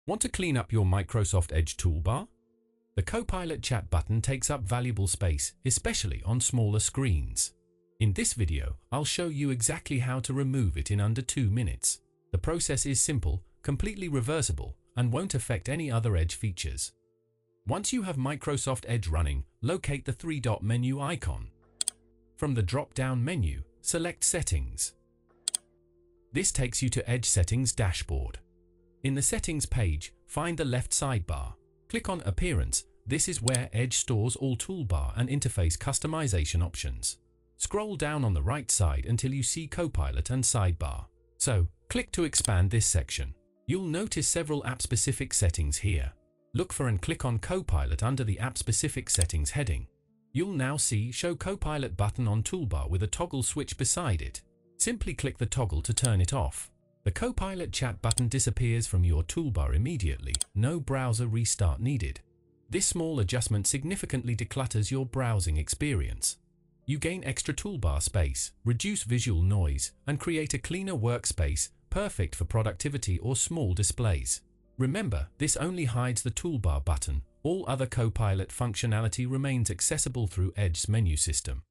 Want to clean up your Microsoft Edge toolbar? The Copilot Chat button takes up valuable space, especially on smaller screens. In this video, I'll show you exactly how to remove it in under 2 minutes. The process is simple, completely reversible, and won't affect any other Edge features. Once you have Microsoft Edge running, locate the 3-dot menu icon. From the drop-down menu, select Settings. This takes you to Edge Settings dashboard. In the Settings page, find the left sidebar. Click on Appearance. This is where Edge stores all toolbar and interface customization options. Scroll down on the right side until you see Copilot and Sidebar. So, click to expand this section. You'll notice several app-specific settings here. Look for and click on Copilot under the app-specific settings heading. You'll now see Show Copilot button on toolbar with a toggle switch beside it. Simply click the toggle to turn it off. The Copilot Chat button disappears from your toolbar immediately, no browser restart needed. This small adjustment significantly declutters your browsing experience. You gain extra toolbar space, reduce visual noise, and create a cleaner workspace, perfect for productivity or small displays. Remember, this only hides the toolbar button. All other Copilot functionality remains accessible through Edge's menu system.